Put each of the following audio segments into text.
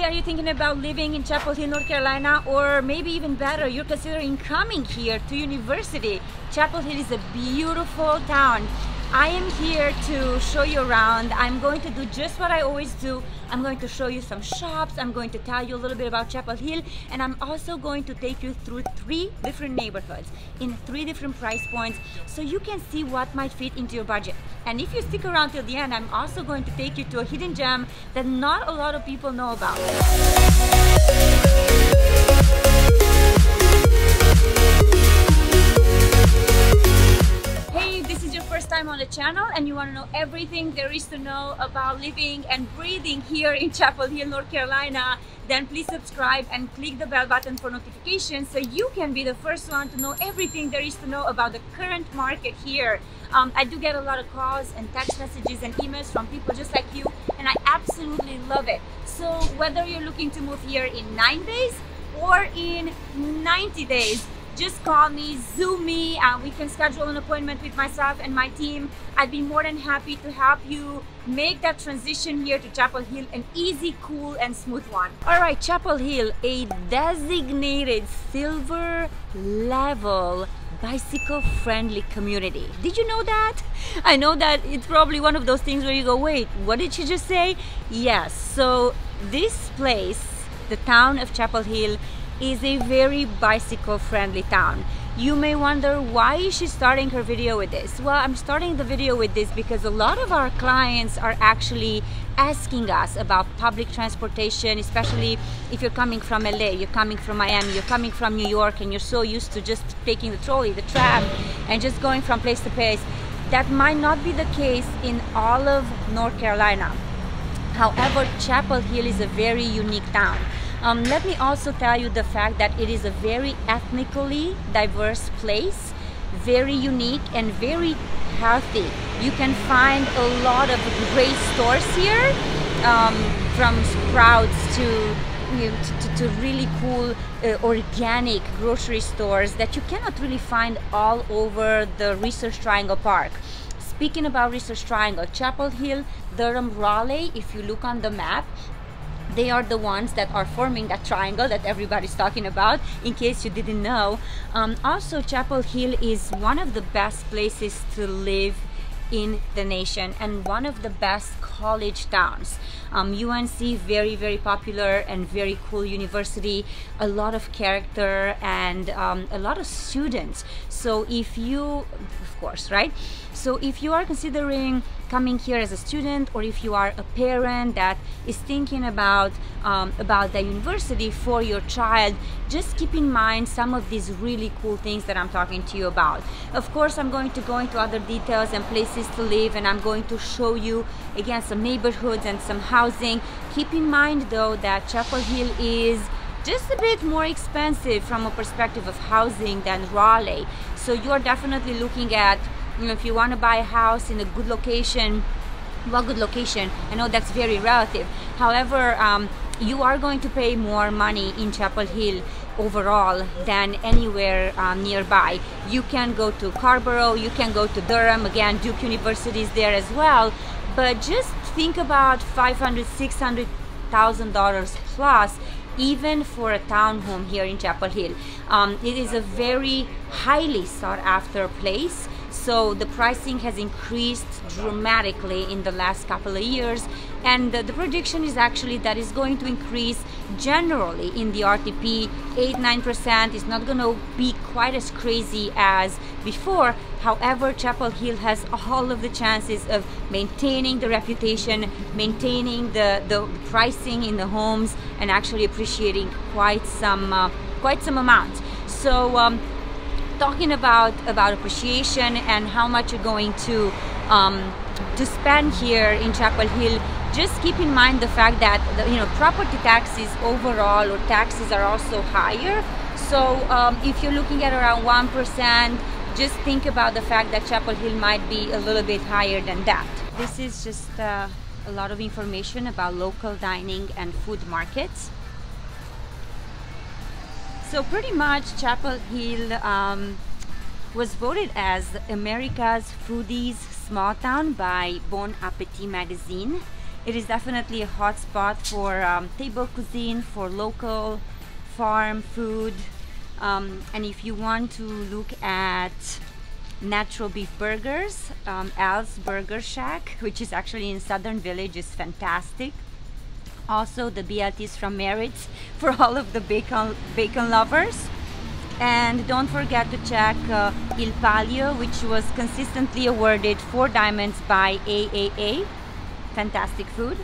are you thinking about living in Chapel Hill, North Carolina? Or maybe even better, you're considering coming here to university. Chapel Hill is a beautiful town. I am here to show you around. I'm going to do just what I always do. I'm going to show you some shops. I'm going to tell you a little bit about Chapel Hill, and I'm also going to take you through 3 different neighborhoods in 3 different price points so you can see what might fit into your budget. And if you stick around till the end, I'm also going to take you to a hidden gem that not a lot of people know about. First time on the channel and you want to know everything there is to know about living and breathing here in Chapel Hill, North Carolina, then please subscribe and click the bell button for notifications so you can be the first one to know everything there is to know about the current market here. I do get a lot of calls and text messages and emails from people just like you, and I absolutely love it. So whether you're looking to move here in 9 days or in 90 days, just call me, Zoom me, and we can schedule an appointment with myself and my team. I'd be more than happy to help you make that transition here to Chapel Hill an easy, cool, and smooth one. All right, Chapel Hill, a designated silver level bicycle-friendly community. Did you know that? I know that it's probably one of those things where you go, wait, what did she just say? Yes, so this place, the town of Chapel Hill, is a very bicycle friendly town. You may wonder, why is she starting her video with this? Well, I'm starting the video with this because a lot of our clients are actually asking us about public transportation, especially if you're coming from LA, you're coming from Miami, you're coming from New York, and you're so used to just taking the trolley, the tram, and just going from place to place. That might not be the case in all of North Carolina. However, Chapel Hill is a very unique town. Let me also tell you the fact that it is a very ethnically diverse place, very unique and very healthy. You can find a lot of great stores here, from Sprouts to really cool organic grocery stores that you cannot really find all over the Research Triangle Park. Speaking about Research Triangle, Chapel Hill, Durham, Raleigh, if you look on the map, they are the ones that are forming that triangle that everybody's talking about, in case you didn't know. Also, Chapel Hill is one of the best places to live in the nation and one of the best college towns. UNC, very, very popular and very cool university, a lot of character and a lot of students. So if you, of course, right? So if you are considering coming here as a student, or if you are a parent that is thinking about the university for your child, just keep in mind some of these really cool things that I'm talking to you about. Of course, I'm going to go into other details and places to live, and I'm going to show you again some neighborhoods and some housing. Keep in mind though that Chapel Hill is just a bit more expensive from a perspective of housing than Raleigh. So you are definitely looking at, you know, if you want to buy a house in a good location, well, good location, I know that's very relative. However, you are going to pay more money in Chapel Hill overall than anywhere nearby. You can go to Scarborough, you can go to Durham, again, Duke University is there as well, but just think about $500,000, $600,000 plus, even for a townhome here in Chapel Hill. It is a very highly sought after place. So the pricing has increased dramatically in the last couple of years, and the prediction is actually that it's going to increase generally in the RTP 8-9%. It's not going to be quite as crazy as before. However, Chapel Hill has all of the chances of maintaining the reputation, maintaining the pricing in the homes, and actually appreciating quite some amount. So talking about appreciation and how much you're going to spend here in Chapel Hill, just keep in mind the fact that property taxes overall, or taxes, are also higher. So if you're looking at around 1%, just think about the fact that Chapel Hill might be a little bit higher than that. This is just a lot of information about local dining and food markets. So pretty much Chapel Hill was voted as America's Foodies Small Town by Bon Appetit magazine. It is definitely a hot spot for table cuisine, for local farm food. And if you want to look at natural beef burgers, Al's Burger Shack, which is actually in Southern Village, is fantastic. Also the BLTs from Merritt's for all of the bacon lovers. And don't forget to check Il Palio, which was consistently awarded 4 diamonds by AAA. Fantastic food.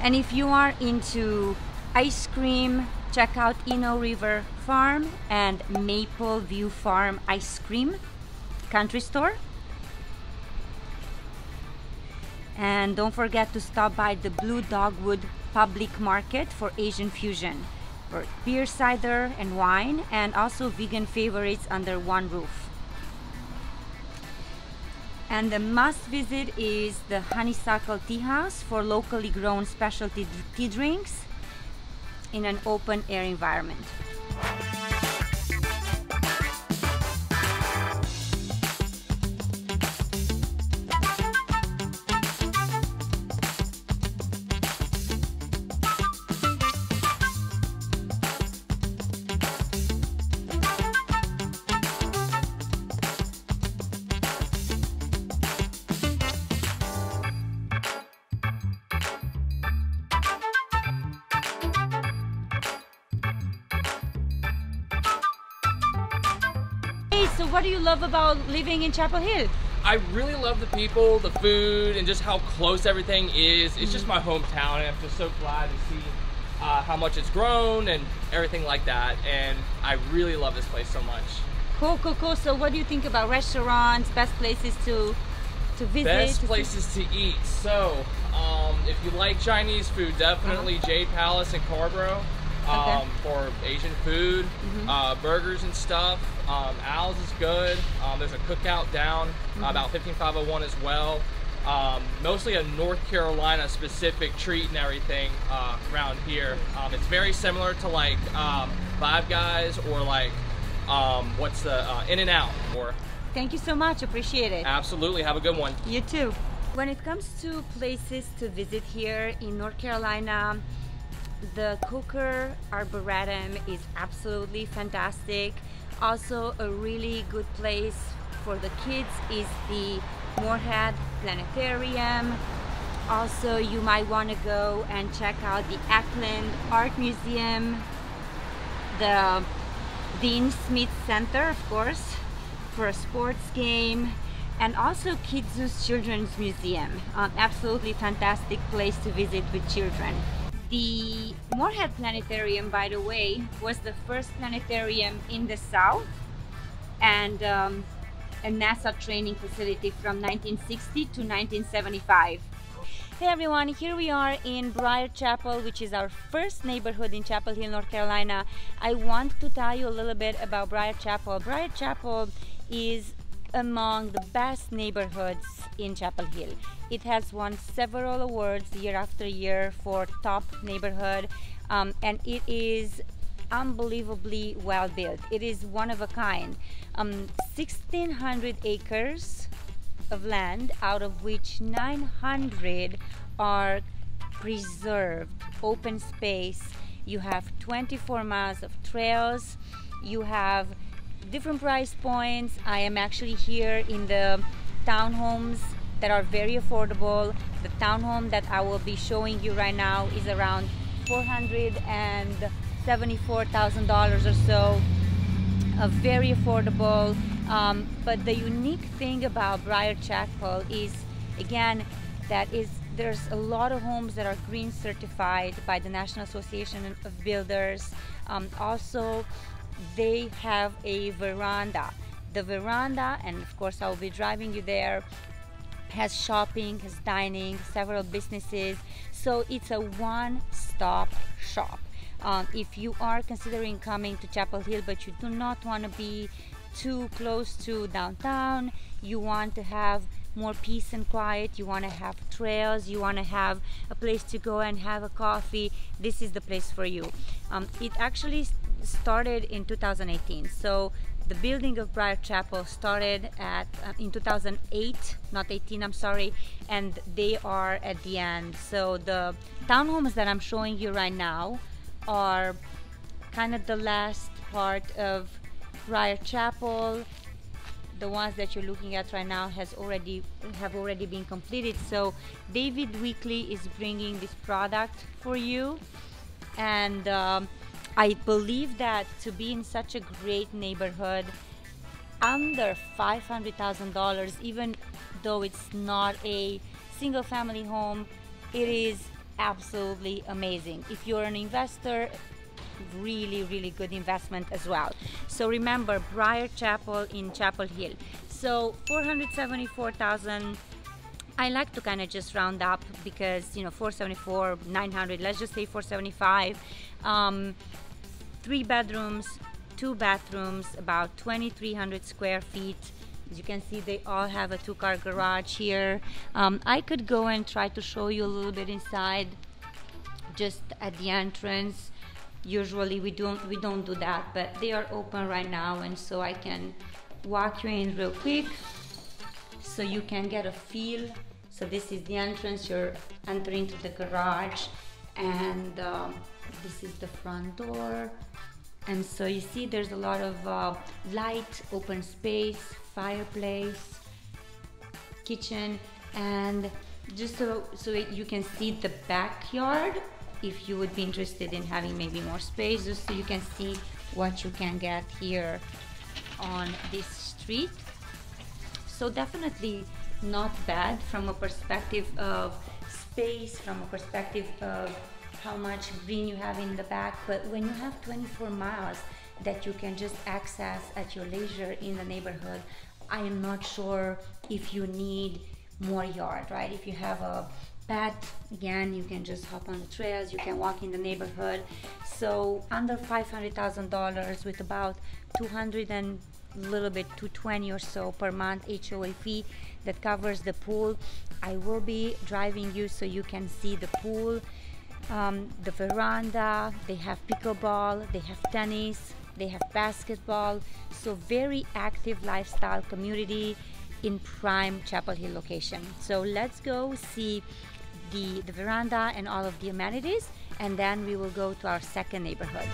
And if you are into ice cream, check out Eno River Farm and Maple View Farm Ice Cream Country Store. And don't forget to stop by the Blue Dogwood Public Market for Asian fusion, for beer, cider, and wine, and also vegan favorites under one roof. And the must visit is the Honeysuckle Tea House for locally grown specialty tea drinks in an open air environment. So what do you love about living in Chapel Hill? I really love the people, the food, and just how close everything is. It's just my hometown, and I'm just so glad to see how much it's grown and everything like that. And I really love this place so much. Cool, cool, cool. So what do you think about restaurants, best places to visit? Best places to eat. So if you like Chinese food, definitely Jade Palace in Carborough. For Asian food, burgers and stuff. Al's is good. There's a cookout down about 15501 as well. Mostly a North Carolina specific treat and everything around here. It's very similar to like Five Guys or like what's the In-N-Out. Thank you so much, appreciate it. Absolutely, have a good one. You too. When it comes to places to visit here in North Carolina, the Coker Arboretum is absolutely fantastic. Also a really good place for the kids is the Moorhead Planetarium. Also you might want to go and check out the Ackland Art Museum, the Dean Smith Center, of course, for a sports game, and also Kidzo's Children's Museum. Absolutely fantastic place to visit with children. The Moorhead Planetarium, by the way, was the first planetarium in the South and a NASA training facility from 1960 to 1975. Hey everyone, here we are in Briar Chapel, which is our first neighborhood in Chapel Hill, North Carolina. I want to tell you a little bit about Briar Chapel. Briar Chapel is among the best neighborhoods in Chapel Hill. It has won several awards year after year for top neighborhood, and it is unbelievably well built. It is one of a kind. 1,600 acres of land, out of which 900 are preserved open space. You have 24 miles of trails. You have different price points. I am actually here in the townhomes that are very affordable. The townhome that I will be showing you right now is around $474,000 or so. Very affordable. But the unique thing about Briar Chapel is, again, there's a lot of homes that are green certified by the National Association of Builders. Also, they have a veranda. The veranda, and of course I will be driving you there, has shopping, has dining, several businesses. So it's a one-stop shop. If you are considering coming to Chapel Hill but you do not want to be too close to downtown, you want to have more peace and quiet, you want to have trails, you want to have a place to go and have a coffee, this is the place for you. It actually started in 2018, so The building of Briar Chapel started in 2008, not 18, I'm sorry, and they are at the end. So the townhomes that I'm showing you right now are kind of the last part of Briar Chapel. The ones that you're looking at right now have already been completed. So David Weekly is bringing this product for you, and I believe that to be in such a great neighborhood under $500,000, even though it's not a single family home, it is absolutely amazing. If you're an investor, really good investment as well. So remember, Briar Chapel in Chapel Hill. So 474,000. I like to kind of just round up because, you know, 474, 900, let's just say 475. 3 bedrooms, 2 bathrooms, about 2,300 square feet. As you can see, they all have a 2-car garage here. I could go and try to show you a little bit inside, just at the entrance. Usually we don't do that, but they are open right now, and so I can walk you in real quick so you can get a feel. So this is the entrance. You're entering to the garage, and this is the front door. And so you see there's a lot of light, open space, fireplace, kitchen, and just so you can see the backyard if you would be interested in having maybe more space, just so you can see what you can get here on this street. So definitely not bad from a perspective of space, from a perspective of how much green you have in the back. But when you have 24 miles that you can just access at your leisure in the neighborhood, I am not sure if you need more yard, right? If you have a pet, again, you can just hop on the trails, you can walk in the neighborhood. So under $500,000 with about 200 and a little bit, 220 or so per month HOA fee that covers the pool. I will be driving you so you can see the pool, the veranda. They have pickleball, they have tennis, they have basketball. So very active lifestyle community in prime Chapel Hill location. So let's go see the veranda and all of the amenities, and then we will go to our second neighborhood.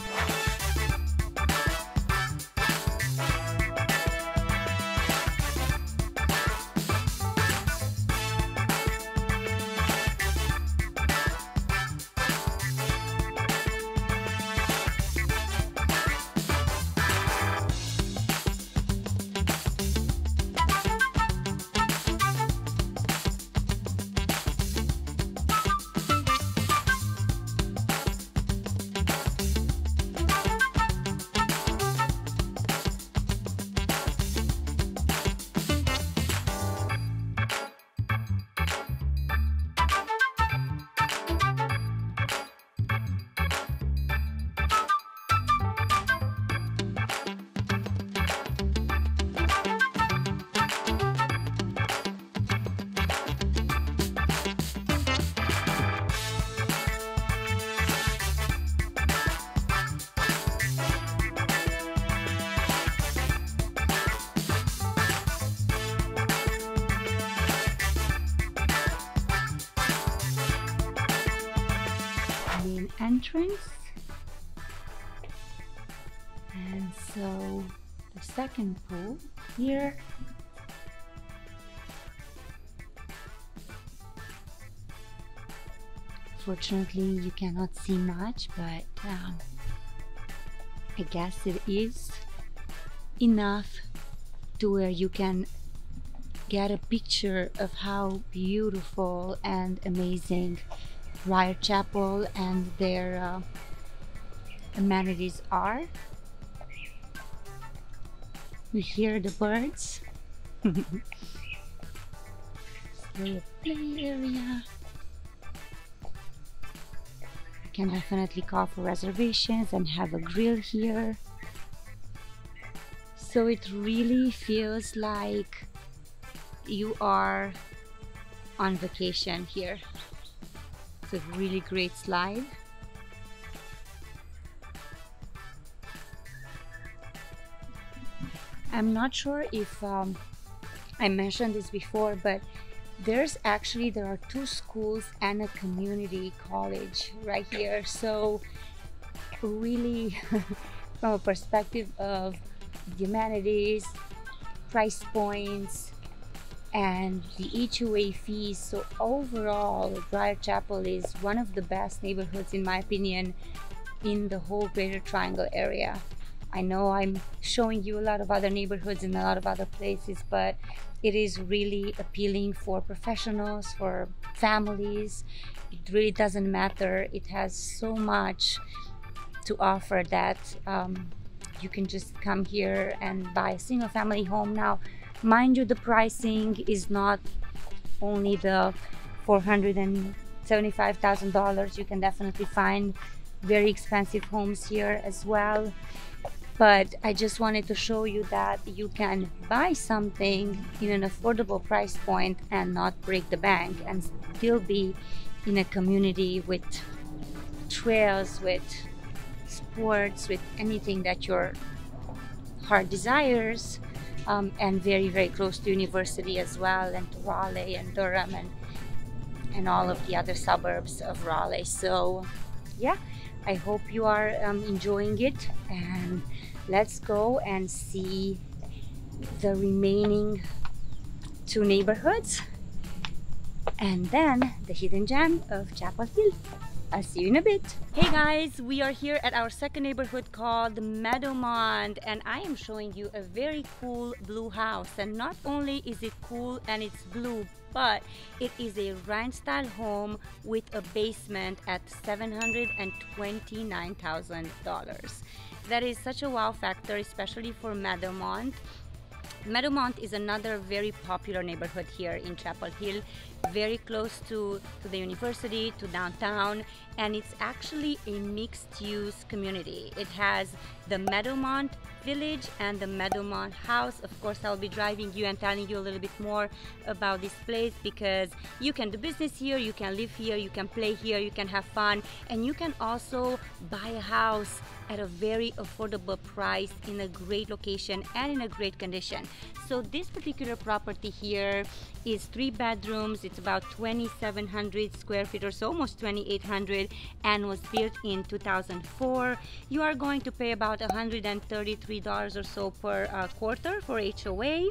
Entrance, and so the second pool here. Fortunately you cannot see much, but I guess it is enough to where you can get a picture of how beautiful and amazing Briar Chapel and their amenities are. We hear the birds. Little play area. You can definitely call for reservations and have a grill here. So it really feels like you are on vacation here. It's a really great slide. I'm not sure if I mentioned this before, but there are 2 schools and a community college right here. So really from a perspective of the amenities, price points, and the HOA fees, so overall Briar Chapel is one of the best neighborhoods in my opinion in the whole Greater Triangle area. I know I'm showing you a lot of other neighborhoods in a lot of other places, but it is really appealing for professionals, for families. It really doesn't matter. It has so much to offer that you can just come here and buy a single family home. Now, mind you, the pricing is not only the $475,000. You can definitely find very expensive homes here as well. But I just wanted to show you that you can buy something in an affordable price point and not break the bank and still be in a community with trails, with sports, with anything that your heart desires, and very, very close to university as well, and to Raleigh and Durham and all of the other suburbs of Raleigh. So yeah, I hope you are enjoying it, and let's go and see the remaining 2 neighborhoods and then the hidden gem of Chapel Hill. I'll see you in a bit. Hey guys, we are here at our second neighborhood called Meadowmont, and I am showing you a very cool blue house. And not only is it cool and it's blue, but it is a ranch style home with a basement at $729,000. That is such a wow factor, especially for Meadowmont. Meadowmont is another very popular neighborhood here in Chapel Hill, very close to the university, to downtown, and it's actually a mixed-use community. It has the Meadowmont Village and the Meadowmont House. Of course, I'll be driving you and telling you a little bit more about this place, because you can do business here, you can live here, you can play here, you can have fun, and you can also buy a house at a very affordable price in a great location and in a great condition. So this particular property here is 3 bedrooms. It's about 2,700 square feet or so, almost 2,800, and was built in 2004. You are going to pay about $133 or so per quarter for HOA.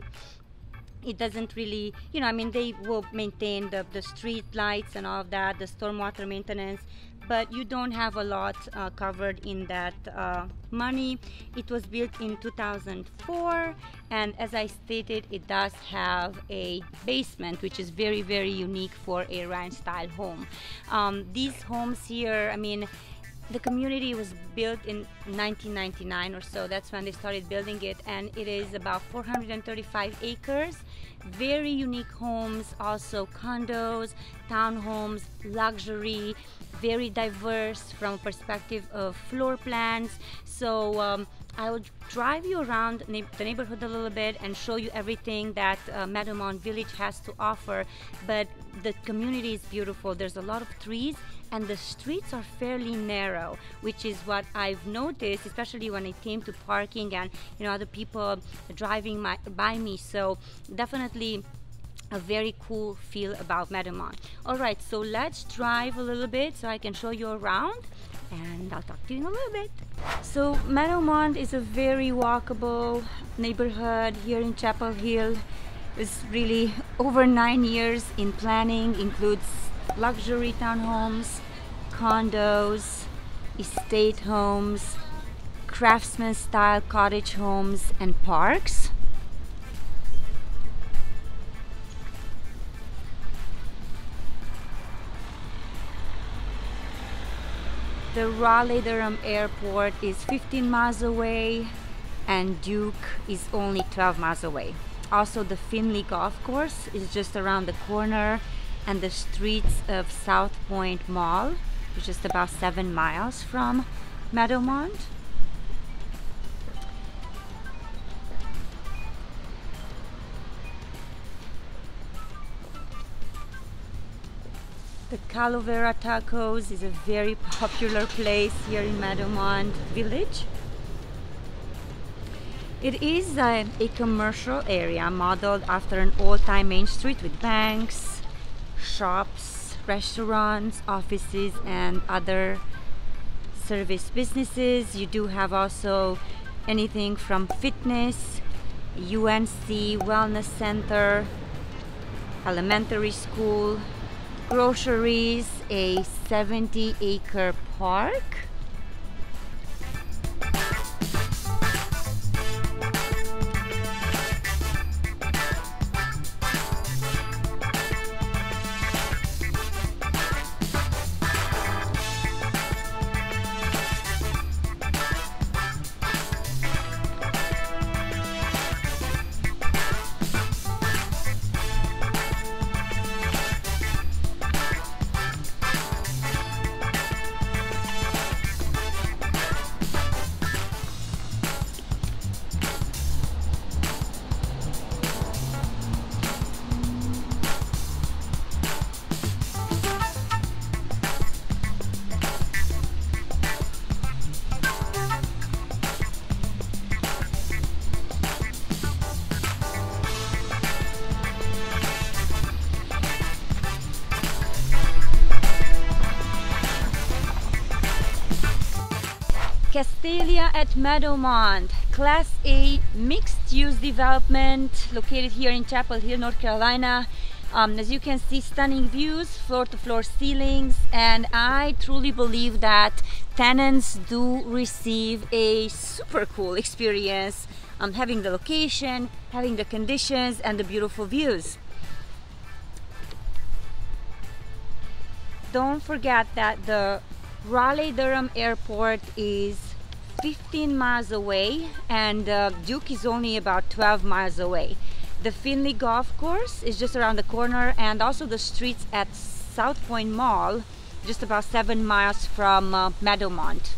It doesn't really, you know, I mean, they will maintain the street lights and all of that, the stormwater maintenance, but you don't have a lot covered in that money. It was built in 2004, and as I stated, it does have a basement, which is very, very unique for a ranch style home. These homes here, I mean, the community was built in 1999 or so. That's when they started building it, and it is about 435 acres. Very unique homes, also condos, townhomes, luxury, very diverse from a perspective of floor plans. So I will drive you around the neighborhood a little bit and show you everything that Meadowmont Village has to offer. But the community is beautiful. There's a lot of trees, and the streets are fairly narrow, which is what I've noticed, especially when it came to parking and, you know, other people driving by me. So definitely a very cool feel about Meadowmont. All right, so let's drive a little bit so I can show you around, and I'll talk to you in a little bit. So Meadowmont is a very walkable neighborhood here in Chapel Hill. It's really over 9 years in planning, includes luxury townhomes, condos, estate homes, craftsman style cottage homes, and parks. The Raleigh-Durham airport is 15 miles away, and Duke is only 12 miles away. Also, the Finley Golf Course is just around the corner, and the streets of South Point Mall is just about 7 miles from Meadowmont. The Calavera Tacos is a very popular place here in Meadowmont Village. It is a commercial area modeled after an old-time main street with banks, shops, restaurants, offices, and other service businesses. You do have also anything from fitness, UNC Wellness Center, elementary school, groceries, a 70-acre park. Castalia at Meadowmont, Class A mixed-use development located here in Chapel Hill, North Carolina. As you can see, stunning views, floor-to-floor ceilings, and I truly believe that tenants do receive a super cool experience having the location, having the conditions, and the beautiful views. Don't forget that the Raleigh Durham Airport is 15 miles away and Duke is only about 12 miles away. The Finley Golf Course is just around the corner, and also the streets at South Point Mall, just about 7 miles from Meadowmont.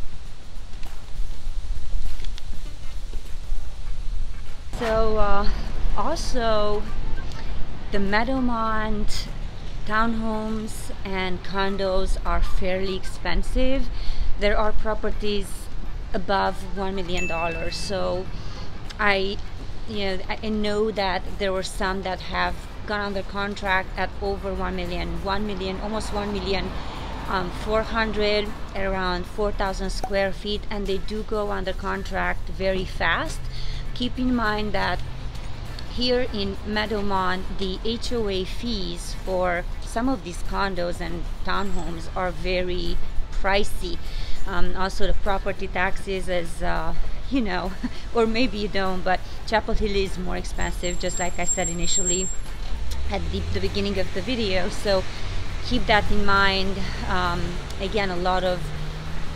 So also the Meadowmont townhomes and condos are fairly expensive. There are properties above $1 million. So I know that there were some that have gone under contract at over 1 million, almost 1 million, 400, around 4,000 square feet, and they do go under contract very fast. Keep in mind that here in Meadowmont, the HOA fees for some of these condos and townhomes are very pricey. Also the property taxes, as you know, or maybe you don't, but Chapel Hill is more expensive, just like I said initially at the beginning of the video. So keep that in mind. Again, a lot of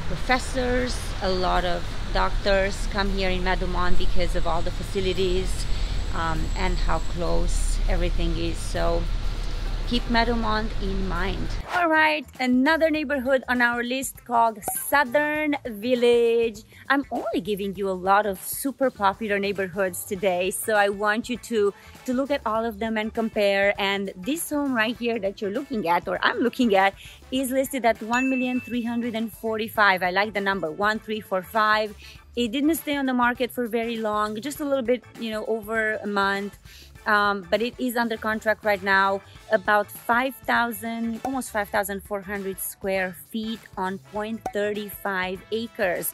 professors, a lot of doctors come here in Meadowmont because of all the facilities and how close everything is. So keep Meadowmont in mind. All right, another neighborhood on our list called Southern Village. I'm only giving you a lot of super popular neighborhoods today, so I want you to look at all of them and compare. And this home right here that you're looking at, or I'm looking at, is listed at $1,345,000. I like the number 1345. It didn't stay on the market for very long, just a little bit, over a month. But it is under contract right now, about 5,000, almost 5,400 square feet on 0.35 acres.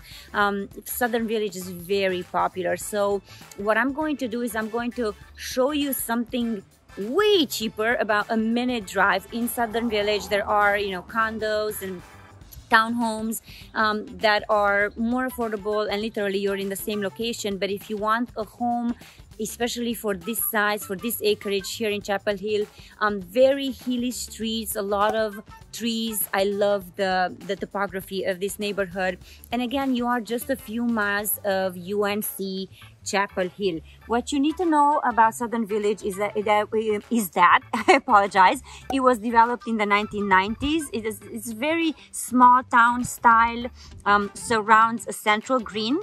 Southern Village is very popular. So what I'm going to do is I'm going to show you something way cheaper, about a minute drive in Southern Village. There are, condos and townhomes that are more affordable, and literally you're in the same location. But if you want a home, especially for this size, for this acreage here in Chapel Hill, very hilly streets, a lot of trees. I love the topography of this neighborhood. And again, you are just a few miles of UNC Chapel Hill. What you need to know about Southern Village is that I apologize, it was developed in the 1990s. It's very small town style, surrounds a central green.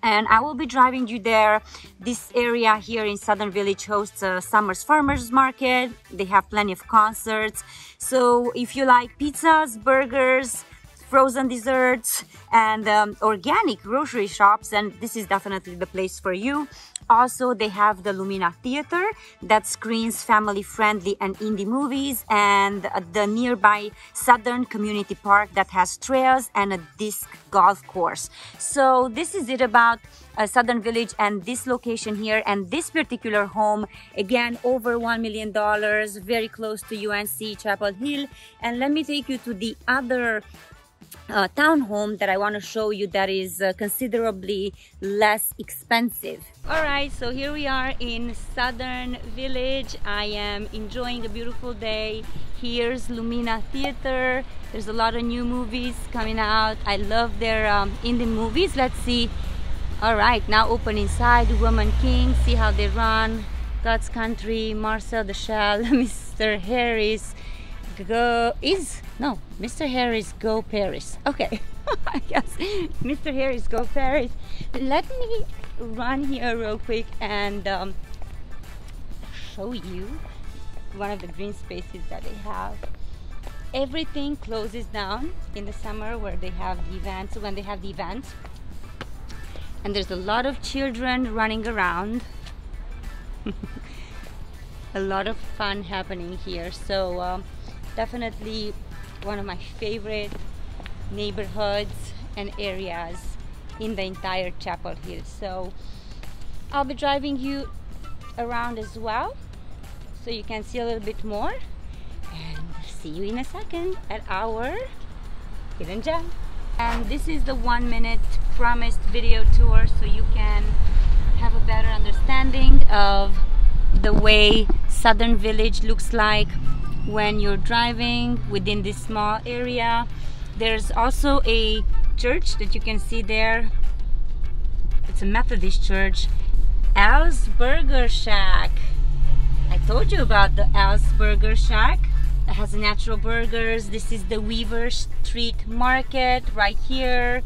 And I will be driving you there. This area here in Southern Village hosts a summer's farmers market. They have plenty of concerts. So if you like pizzas, burgers, frozen desserts and organic grocery shops, and this is definitely the place for you. Also, they have the Lumina Theater that screens family-friendly and indie movies, and the nearby Southern Community Park that has trails and a disc golf course. So this is it about Southern Village and this location here and this particular home. Again, over $1 million, very close to UNC Chapel Hill. And let me take you to the other townhome that I want to show you that is considerably less expensive. All right, so here we are in Southern Village. I am enjoying a beautiful day. Here's Lumina Theater. There's a lot of new movies coming out. I love their indie movies. Let's see. All right, now open inside. Woman King, see how they run. God's Country, Marcel the Shell, Mr. Harris. Mr. Harris Go Paris. Okay, I guess Mr. Harris Go Paris. Let me run here real quick and show you one of the green spaces that they have. Everything closes down in the summer where they have the events, when they have the events. And there's a lot of children running around. A lot of fun happening here. So definitely one of my favorite neighborhoods and areas in the entire Chapel Hill. So I'll be driving you around as well so you can see a little bit more, and see you in a second at our hidden gem. And this is the 1-minute promised video tour so you can have a better understanding of the way Southern Village looks like when you're driving within this small area. There's also a church that you can see there. It's a Methodist church. Al's Burger Shack. I told you about the Al's Burger Shack. It has natural burgers. This is the Weaver Street Market right here.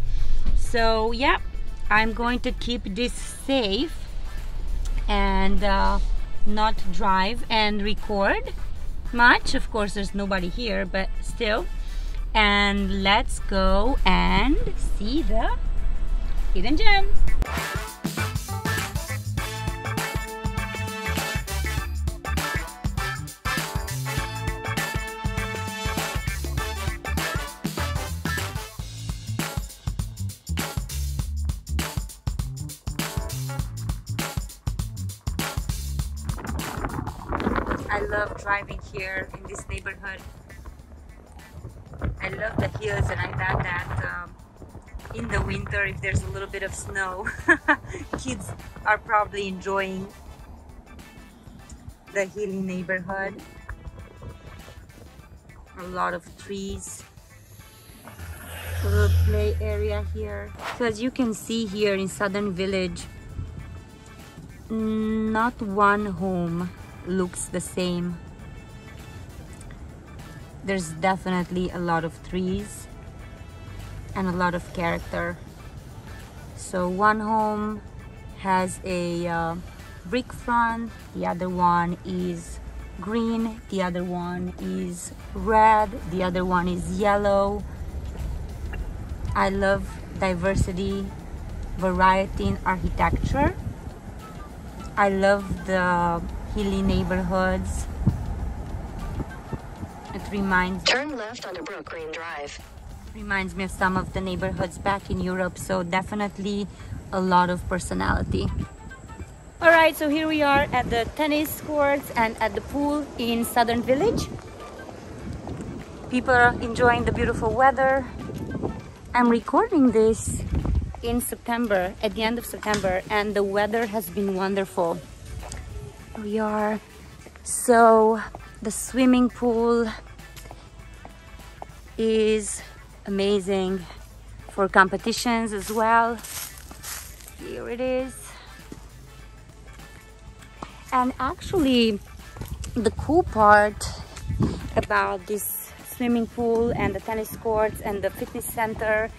So yeah, I'm going to keep this safe and not drive and record much. Of course, there's nobody here, but still. And let's go and see the hidden gem. I love driving here in this neighborhood. I love the hills, and I bet that in the winter, if there's a little bit of snow, kids are probably enjoying the hilly neighborhood. A lot of trees, a little play area here. So as you can see here in Southern Village, not one home looks the same. There's definitely a lot of trees and a lot of character. So one home has a brick front, the other one is green, the other one is red, the other one is yellow. I love diversity, variety in architecture. I love the hilly neighborhoods. It Turn left onto Brook Green Drive. Reminds me of some of the neighborhoods back in Europe, so definitely a lot of personality. All right, so here we are at the tennis courts and at the pool in Southern Village. People are enjoying the beautiful weather. I'm recording this in September, at the end of September, and the weather has been wonderful. We are, so the swimming pool is amazing for competitions as well. Here it is. And actually, the cool part about this swimming pool and the tennis courts and the fitness center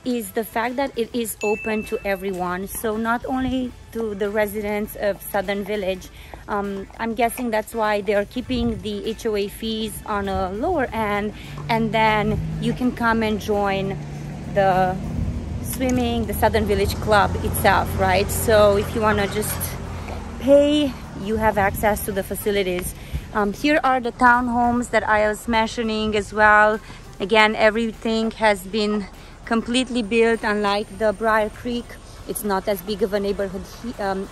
is the fact that it is open to everyone. So not only to the residents of Southern Village, I'm guessing that's why they're keeping the HOA fees on a lower end, and then you can come and join the swimming, the Southern Village Club itself, right? So if you want to just pay, you have access to the facilities. Here are the townhomes that I was mentioning as well. Again, everything has been completely built, unlike the Briar Creek. It's not as big of a neighborhood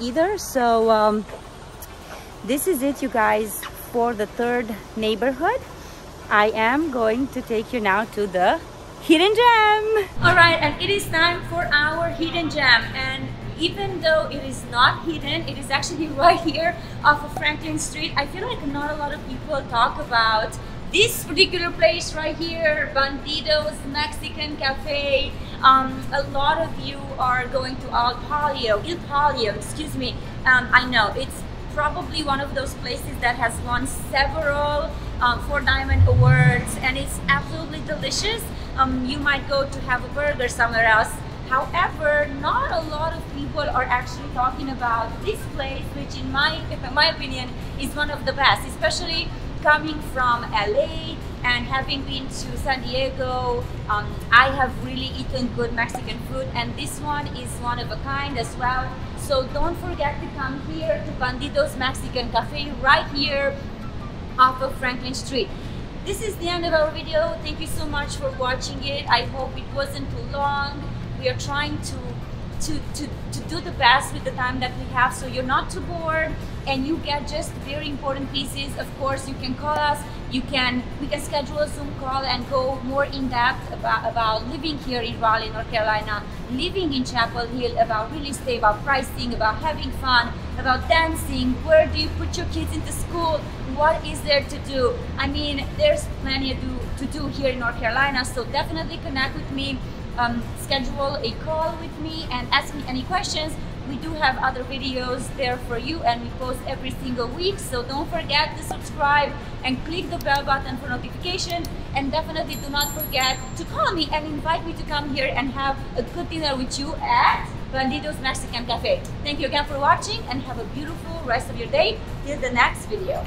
either. So this is it, you guys, for the third neighborhood. I am going to take you now to the hidden gem. All right, and it is time for our hidden gem. And even though it is not hidden, it is actually right here off of Franklin Street. I feel like not a lot of people talk about this particular place right here, Bandido's Mexican Cafe. A lot of you are going to Il Palio, excuse me. I know it's probably one of those places that has won several 4 Diamond Awards, and it's absolutely delicious. You might go to have a burger somewhere else. However, not a lot of people are actually talking about this place, which in my opinion is one of the best, especially coming from LA and having been to San Diego. I have really eaten good Mexican food, and this one is one of a kind as well. So don't forget to come here to Bandido's Mexican Cafe right here off of Franklin Street. This is the end of our video. Thank you so much for watching it. I hope it wasn't too long. We are trying to do the best with the time that we have, so you're not too bored and you get just very important pieces. Of course, you can call us. We can schedule a Zoom call and go more in depth about living here in Raleigh, North Carolina, living in Chapel Hill, about real estate, about pricing, about having fun, about dancing. Where do you put your kids into school? What is there to do? I mean, there's plenty to do here in North Carolina, so definitely connect with me. Schedule a call with me and ask me any questions. We do have other videos there for you, and we post every single week, so don't forget to subscribe and click the bell button for notification, and definitely do not forget to call me and invite me to come here and have a good dinner with you at Bandido's Mexican Cafe. Thank you again for watching, and have a beautiful rest of your day till the next video.